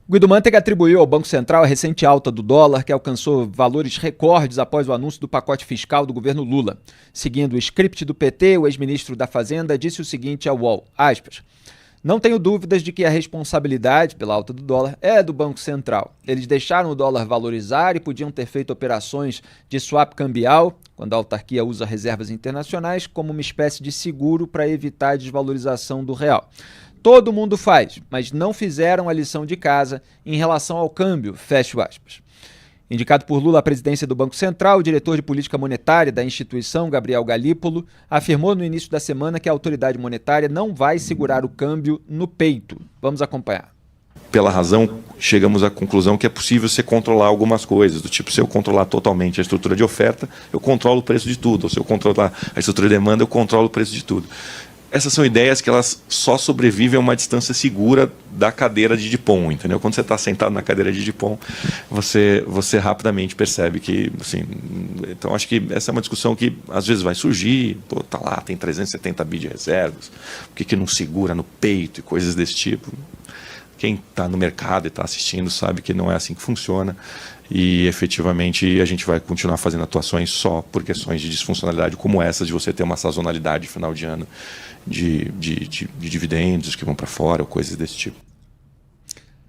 Guido Mantega atribuiu ao Banco Central a recente alta do dólar, que alcançou valores recordes após o anúncio do pacote fiscal do governo Lula. Seguindo o script do PT, o ex-ministro da Fazenda disse o seguinte ao UOL, aspas, não tenho dúvidas de que a responsabilidade pela alta do dólar é do Banco Central. Eles deixaram o dólar valorizar e podiam ter feito operações de swap cambial, quando a autarquia usa reservas internacionais, como uma espécie de seguro para evitar a desvalorização do real. Todo mundo faz, mas não fizeram a lição de casa em relação ao câmbio, fecho aspas. Indicado por Lula à presidência do Banco Central, o diretor de política monetária da instituição, Gabriel Galípolo, afirmou no início da semana que a autoridade monetária não vai segurar o câmbio no peito. Vamos acompanhar. Pela razão, chegamos à conclusão que é possível você controlar algumas coisas, do tipo, se eu controlar totalmente a estrutura de oferta, eu controlo o preço de tudo, ou se eu controlar a estrutura de demanda, eu controlo o preço de tudo. Essas são ideias que elas só sobrevivem a uma distância segura da cadeira de Dupont, entendeu? Quando você está sentado na cadeira de Dupont, você rapidamente percebe que, assim, então acho que essa é uma discussão que às vezes vai surgir, pô, tá lá, tem 370 bi de reservas, por que não segura no peito e coisas desse tipo? Quem está no mercado e está assistindo sabe que não é assim que funciona e efetivamente a gente vai continuar fazendo atuações só por questões de disfuncionalidade como essa de você ter uma sazonalidade final de ano de dividendos que vão para fora ou coisas desse tipo.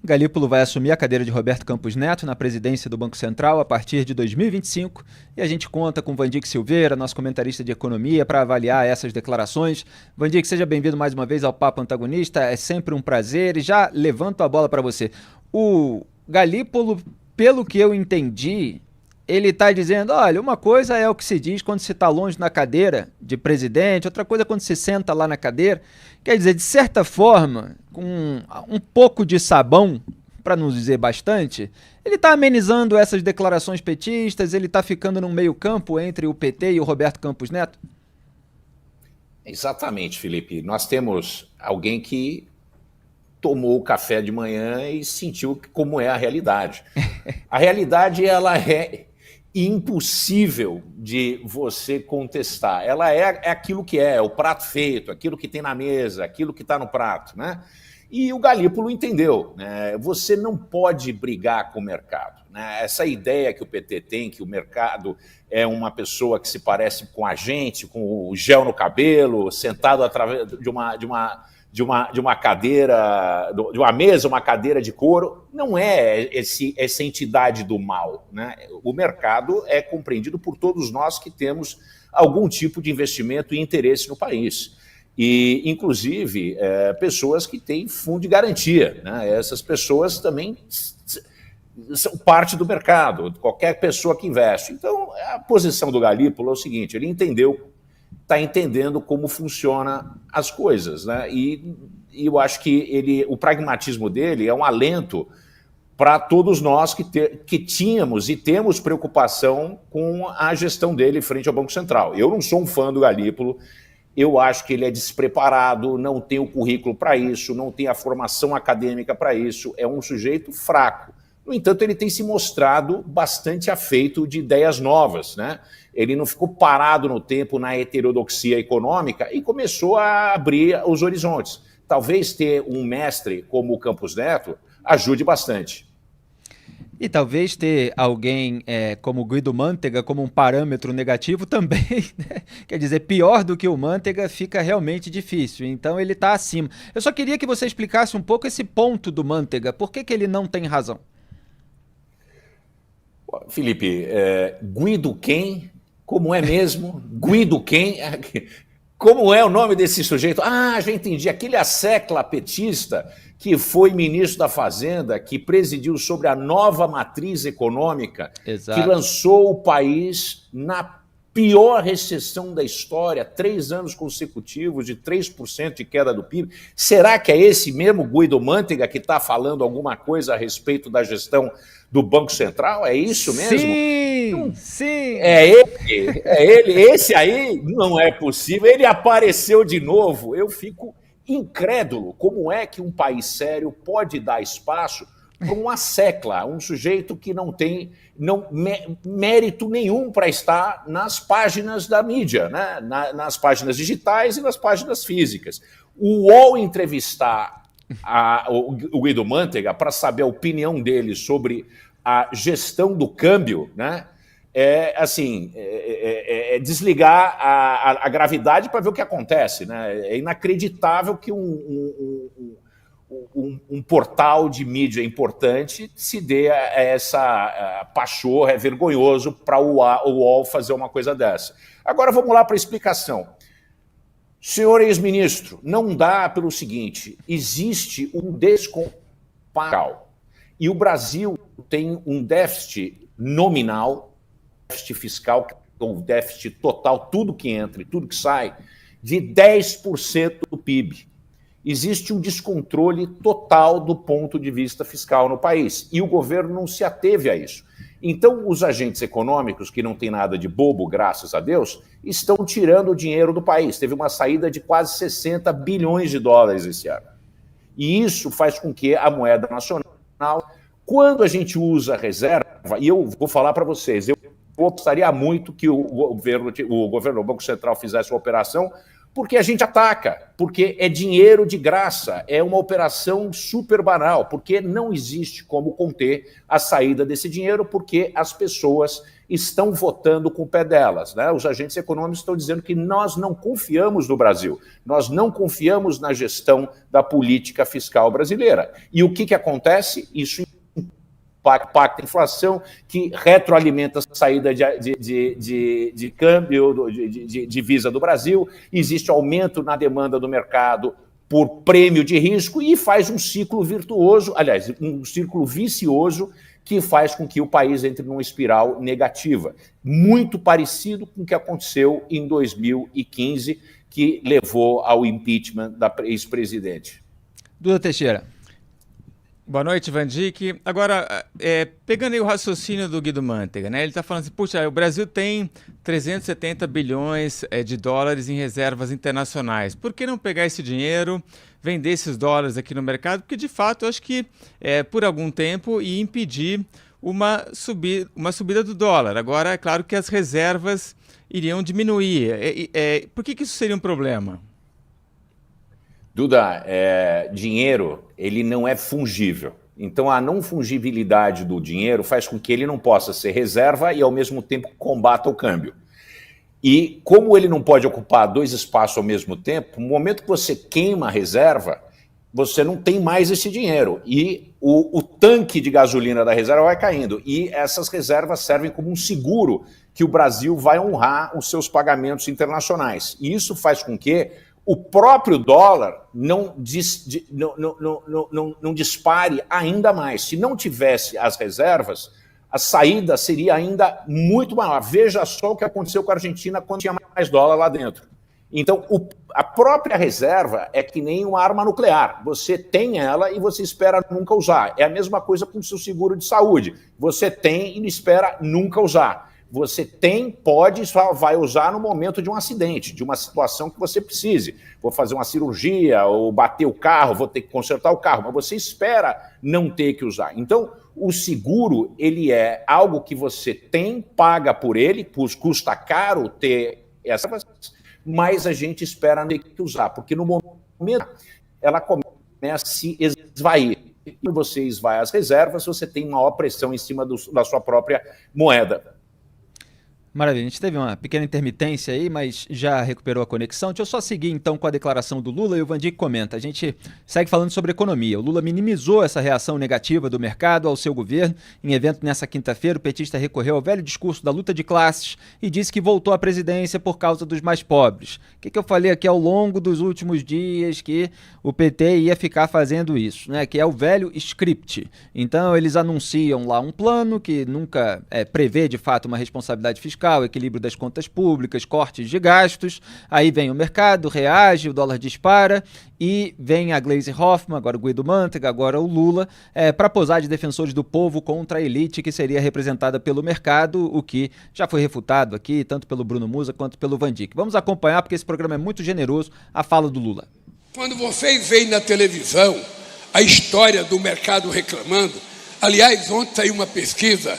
Galípolo vai assumir a cadeira de Roberto Campos Neto na presidência do Banco Central a partir de 2025 e a gente conta com Vandique Silveira, nosso comentarista de economia, para avaliar essas declarações. Vandique, seja bem-vindo mais uma vez ao Papo Antagonista, é sempre um prazer e já levanto a bola para você. O Galípolo, pelo que eu entendi, ele está dizendo, olha, uma coisa é o que se diz quando se está longe na cadeira de presidente, outra coisa é quando se senta lá na cadeira. Quer dizer, de certa forma, com um pouco de sabão, para não dizer bastante, ele está amenizando essas declarações petistas, ele está ficando no meio campo entre o PT e o Roberto Campos Neto? Exatamente, Felipe. Nós temos alguém que tomou o café de manhã e sentiu como é a realidade. A realidade, ela é impossível de você contestar. Ela é aquilo que é o prato feito, aquilo que tem na mesa, aquilo que está no prato, né? E o Galípolo entendeu, né? Você não pode brigar com o mercado, né? Essa ideia que o PT tem, que o mercado é uma pessoa que se parece com a gente, com o gel no cabelo, sentado através de uma cadeira, de uma mesa, uma cadeira de couro, não é essa entidade do mal, né? O mercado é compreendido por todos nós que temos algum tipo de investimento e interesse no país. E, inclusive, pessoas que têm fundo de garantia, né? Essas pessoas também são parte do mercado, qualquer pessoa que investe. Então, a posição do Galípolo é o seguinte, ele está entendendo como funcionam as coisas, né? E eu acho que o pragmatismo dele é um alento para todos nós que tínhamos e temos preocupação com a gestão dele frente ao Banco Central. Eu não sou um fã do Galípolo, eu acho que ele é despreparado, não tem o currículo para isso, não tem a formação acadêmica para isso, é um sujeito fraco. No entanto, ele tem se mostrado bastante afeito de ideias novas, né? Ele não ficou parado no tempo na heterodoxia econômica e começou a abrir os horizontes. Talvez ter um mestre como o Campos Neto ajude bastante. E talvez ter alguém como o Guido Mantega como um parâmetro negativo também, né? Quer dizer, pior do que o Mantega fica realmente difícil, então ele está acima. Eu só queria que você explicasse um pouco esse ponto do Mantega, por que ele não tem razão? Felipe, Guido quem? Como é mesmo? Guido quem? Como é o nome desse sujeito? Ah, já entendi, aquele assecla petista que foi ministro da Fazenda, que presidiu sobre a nova matriz econômica, Exato. Que lançou o país na pior recessão da história, 3 anos consecutivos de 3% de queda do PIB. Será que é esse mesmo Guido Mantega que está falando alguma coisa a respeito da gestão do Banco Central? É isso mesmo? Sim, sim. É ele. Esse aí não é possível. Ele apareceu de novo. Eu fico incrédulo. Como é que um país sério pode dar espaço para um assecla, um sujeito que não tem mérito nenhum para estar nas páginas da mídia, né? Nas páginas digitais e nas páginas físicas. O UOL entrevistar o Guido Mantega para saber a opinião dele sobre a gestão do câmbio, né? Desligar a gravidade para ver o que acontece, né? É inacreditável que um portal de mídia importante se dê a essa pachorra, é vergonhoso para o UOL fazer uma coisa dessa. Agora vamos lá para a explicação. Senhor ex-ministro, não dá pelo seguinte, existe um descomparável e o Brasil tem um déficit nominal, déficit fiscal, um déficit total, tudo que entra e tudo que sai, de 10% do PIB. Existe um descontrole total do ponto de vista fiscal no país e o governo não se ateve a isso. Então, os agentes econômicos, que não tem nada de bobo, graças a Deus, estão tirando o dinheiro do país. Teve uma saída de quase 60 bilhões de dólares esse ano. E isso faz com que a moeda nacional, quando a gente usa a reserva, e eu vou falar para vocês, eu gostaria muito que o governo, o Banco Central fizesse uma operação, porque a gente ataca, porque é dinheiro de graça, é uma operação super banal, porque não existe como conter a saída desse dinheiro, porque as pessoas estão votando com o pé delas, né? Os agentes econômicos estão dizendo que nós não confiamos no Brasil, nós não confiamos na gestão da política fiscal brasileira. E o que acontece? Isso impacta a inflação, que retroalimenta a saída de câmbio, de divisa do Brasil, existe aumento na demanda do mercado por prêmio de risco e faz um ciclo virtuoso, aliás, um círculo vicioso que faz com que o país entre numa espiral negativa, muito parecido com o que aconteceu em 2015, que levou ao impeachment da ex-presidente. Duda Teixeira. Boa noite, Van Dijk. Agora, pegando aí o raciocínio do Guido Mantega, né? Ele está falando assim, puxa, o Brasil tem 370 bilhões de dólares em reservas internacionais. Por que não pegar esse dinheiro, vender esses dólares aqui no mercado? Porque, de fato, eu acho que por algum tempo ia impedir uma subida do dólar. Agora, é claro que as reservas iriam diminuir. Por que isso seria um problema? Duda, dinheiro, ele não é fungível. Então, a não fungibilidade do dinheiro faz com que ele não possa ser reserva e, ao mesmo tempo, combata o câmbio. E, como ele não pode ocupar dois espaços ao mesmo tempo, no momento que você queima a reserva, você não tem mais esse dinheiro. E o tanque de gasolina da reserva vai caindo. E essas reservas servem como um seguro que o Brasil vai honrar os seus pagamentos internacionais. E isso faz com que o próprio dólar não dispare ainda mais. Se não tivesse as reservas, a saída seria ainda muito maior. Veja só o que aconteceu com a Argentina quando tinha mais dólar lá dentro. Então, a própria reserva é que nem uma arma nuclear. Você tem ela e você espera nunca usar. É a mesma coisa com o seu seguro de saúde. Você tem e espera nunca usar. Você tem, pode e só vai usar no momento de um acidente, de uma situação que você precise. Vou fazer uma cirurgia, ou bater o carro, vou ter que consertar o carro, mas você espera não ter que usar. Então, o seguro, ele é algo que você tem, paga por ele, custa caro ter essas, mas a gente espera não ter que usar, porque no momento ela começa a se esvair. E você esvai as reservas, você tem maior pressão em cima da sua própria moeda. Maravilha, a gente teve uma pequena intermitência aí, mas já recuperou a conexão. Deixa eu só seguir então com a declaração do Lula e o Van Dijk comenta. A gente segue falando sobre economia. O Lula minimizou essa reação negativa do mercado ao seu governo. Em evento nessa quinta-feira, o petista recorreu ao velho discurso da luta de classes e disse que voltou à presidência por causa dos mais pobres. O que eu falei aqui ao longo dos últimos dias? Que o PT ia ficar fazendo isso, né? Que é o velho script. Então eles anunciam lá um plano que nunca prevê de fato uma responsabilidade fiscal, equilíbrio das contas públicas, cortes de gastos, aí vem o mercado, reage, o dólar dispara e vem a Gleisi Hoffmann, agora o Guido Mantega, agora o Lula, para posar de defensores do povo contra a elite que seria representada pelo mercado, o que já foi refutado aqui, tanto pelo Bruno Musa quanto pelo Van Dijk. Vamos acompanhar, porque esse programa é muito generoso, a fala do Lula. Quando vocês veem na televisão a história do mercado reclamando, aliás, ontem saiu uma pesquisa,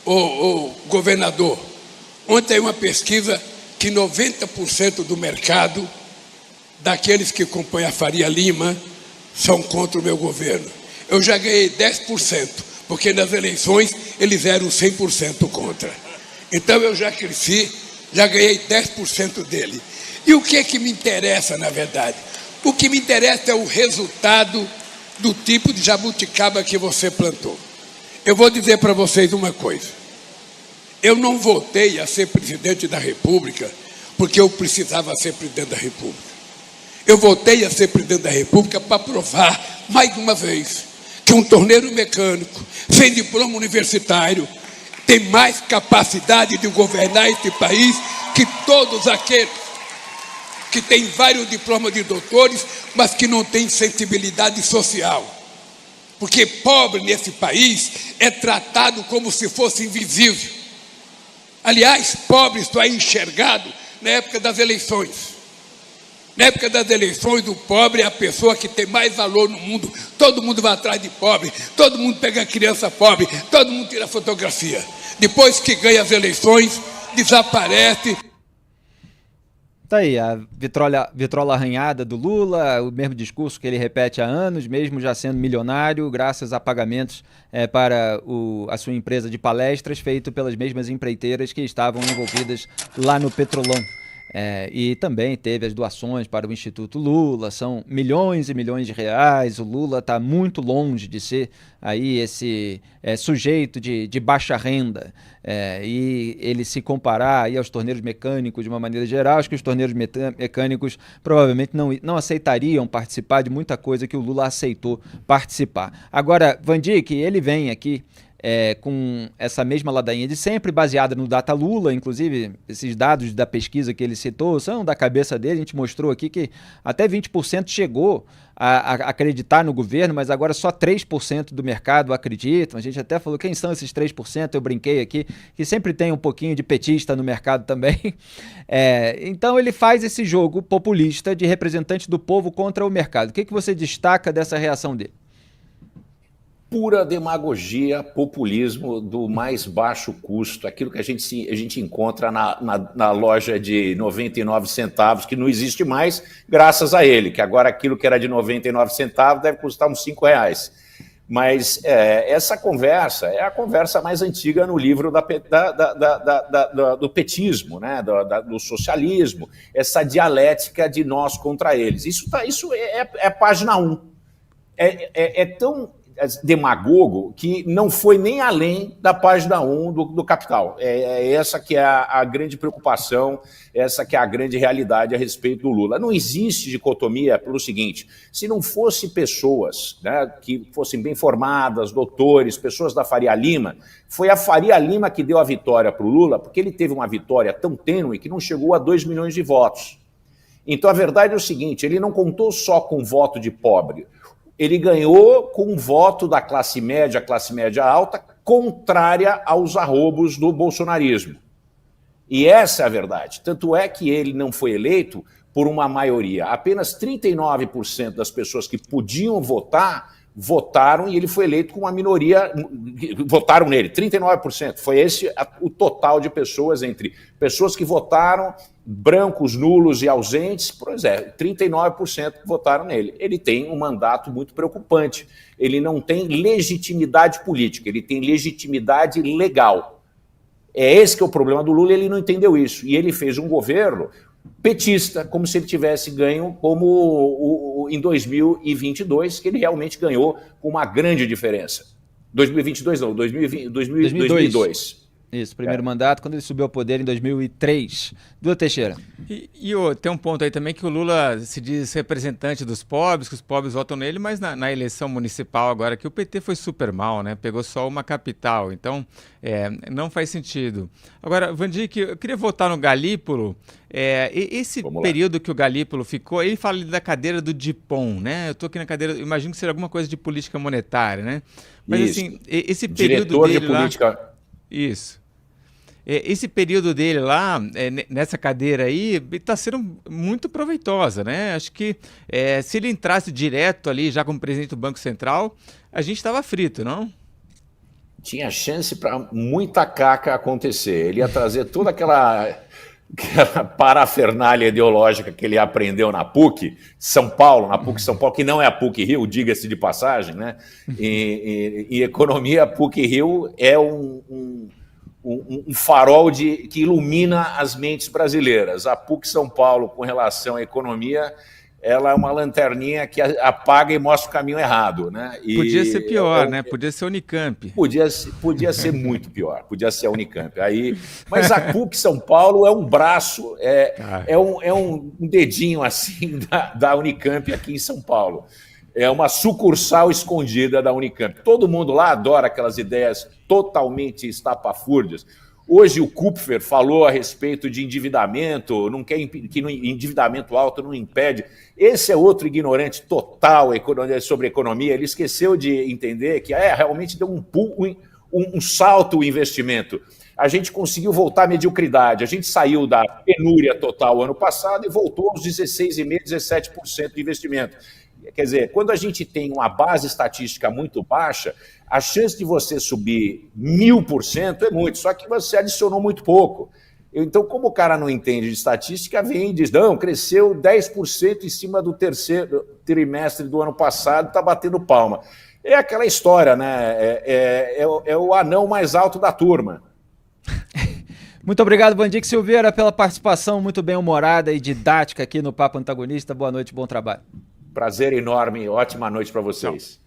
o governador, ontem tem uma pesquisa que 90% do mercado, daqueles que compõem a Faria Lima, são contra o meu governo. Eu já ganhei 10%, porque nas eleições eles eram 100% contra. Então eu já cresci, já ganhei 10% dele. E o que é que me interessa, na verdade? O que me interessa é o resultado do tipo de jabuticaba que você plantou. Eu vou dizer para vocês uma coisa. Eu não votei a ser presidente da República porque eu precisava ser presidente da República. Eu votei a ser presidente da República para provar, mais uma vez, que um torneiro mecânico, sem diploma universitário, tem mais capacidade de governar esse país que todos aqueles que têm vários diplomas de doutores, mas que não têm sensibilidade social. Porque pobre nesse país é tratado como se fosse invisível. Aliás, pobre só é enxergado na época das eleições. Na época das eleições, o pobre é a pessoa que tem mais valor no mundo. Todo mundo vai atrás de pobre, todo mundo pega criança pobre, todo mundo tira fotografia. Depois que ganha as eleições, desaparece. Tá aí, a vitrola arranhada do Lula, o mesmo discurso que ele repete há anos, mesmo já sendo milionário, graças a pagamentos para a sua empresa de palestras, feito pelas mesmas empreiteiras que estavam envolvidas lá no Petrolão. E também teve as doações para o Instituto Lula, são milhões e milhões de reais. O Lula está muito longe de ser aí esse sujeito de baixa renda, e ele se comparar aí aos torneiros mecânicos de uma maneira geral, acho que os torneiros mecânicos provavelmente não aceitariam participar de muita coisa que o Lula aceitou participar. Agora, Van Dijk, ele vem aqui com essa mesma ladainha de sempre, baseada no Data Lula. Inclusive, esses dados da pesquisa que ele citou são da cabeça dele. A gente mostrou aqui que até 20% chegou a acreditar no governo, mas agora só 3% do mercado acreditam. A gente até falou, quem são esses 3%? Eu brinquei aqui, que sempre tem um pouquinho de petista no mercado também. Então ele faz esse jogo populista de representante do povo contra o mercado. O que você destaca dessa reação dele? Pura demagogia, populismo do mais baixo custo, aquilo que a gente encontra na loja de 99 centavos, que não existe mais, graças a ele, que agora aquilo que era de 99 centavos deve custar uns R$5. Mas essa conversa é a conversa mais antiga no livro do petismo, né? do socialismo, essa dialética de nós contra eles. Isso é página 1. É tão demagogo que não foi nem além da página 1 do Capital. Essa que é a grande preocupação, essa que é a grande realidade a respeito do Lula. Não existe dicotomia pelo seguinte: se não fosse pessoas, né, que fossem bem formadas, doutores, pessoas da Faria Lima, foi a Faria Lima que deu a vitória para o Lula, porque ele teve uma vitória tão tênue que não chegou a 2 milhões de votos. Então a verdade é o seguinte: ele não contou só com voto de pobre, ele ganhou com o voto da classe média alta, contrária aos arrobos do bolsonarismo. E essa é a verdade. Tanto é que ele não foi eleito por uma maioria. Apenas 39% das pessoas que podiam votar, votaram, e ele foi eleito com uma minoria, votaram nele, 39%. Foi esse o total de pessoas, entre pessoas que votaram, brancos, nulos e ausentes, pois 39% votaram nele. Ele tem um mandato muito preocupante. Ele não tem legitimidade política, ele tem legitimidade legal. É esse que é o problema do Lula, ele não entendeu isso. E ele fez um governo petista, como se ele tivesse ganho como em 2022, que ele realmente ganhou com uma grande diferença. 2022 não, 2002. Isso, primeiro mandato, quando ele subiu ao poder em 2003. Duda Teixeira. Tem um ponto aí também que o Lula se diz representante dos pobres, que os pobres votam nele, mas na eleição municipal agora, que o PT foi super mal, né? Pegou só uma capital, então não faz sentido. Agora, Van Dijk, eu queria voltar no Galípolo. Esse período que o Galípolo ficou, ele fala da cadeira do Dipom, né? Eu estou aqui na cadeira, imagino que seja alguma coisa de política monetária, né? Mas isso. Assim, esse período diretor dele de política... lá... Isso. Esse período dele lá, nessa cadeira aí, está sendo muito proveitosa, né? Acho que se ele entrasse direto ali, já como presidente do Banco Central, a gente estava frito, não? Tinha chance para muita caca acontecer. Ele ia trazer toda aquela aquela parafernália ideológica que ele aprendeu na PUC São Paulo, na PUC São Paulo, que não é a PUC Rio, diga-se de passagem, né? E economia, a PUC Rio é um farol que ilumina as mentes brasileiras. A PUC São Paulo, com relação à economia, ela é uma lanterninha que apaga e mostra o caminho errado, né? Podia ser pior, né? Podia ser Unicamp. Podia ser muito pior, podia ser a Unicamp. Mas a PUC São Paulo é um braço, é um dedinho assim da Unicamp aqui em São Paulo. É uma sucursal escondida da Unicamp. Todo mundo lá adora aquelas ideias totalmente estapafúrdias. Hoje o Kupfer falou a respeito de endividamento, que endividamento alto não impede. Esse é outro ignorante total sobre economia. Ele esqueceu de entender que realmente deu um salto o investimento. A gente conseguiu voltar à mediocridade. A gente saiu da penúria total ano passado e voltou aos 16,5%, 17% de investimento. Quer dizer, quando a gente tem uma base estatística muito baixa, a chance de você subir 1000% é muito, só que você adicionou muito pouco. Então, como o cara não entende de estatística, vem e diz, não, cresceu 10% em cima do terceiro trimestre do ano passado, está batendo palma. É aquela história, né? É o anão mais alto da turma. Muito obrigado, Vandique Silveira, pela participação muito bem-humorada e didática aqui no Papo Antagonista. Boa noite, bom trabalho. Prazer enorme, ótima noite para vocês.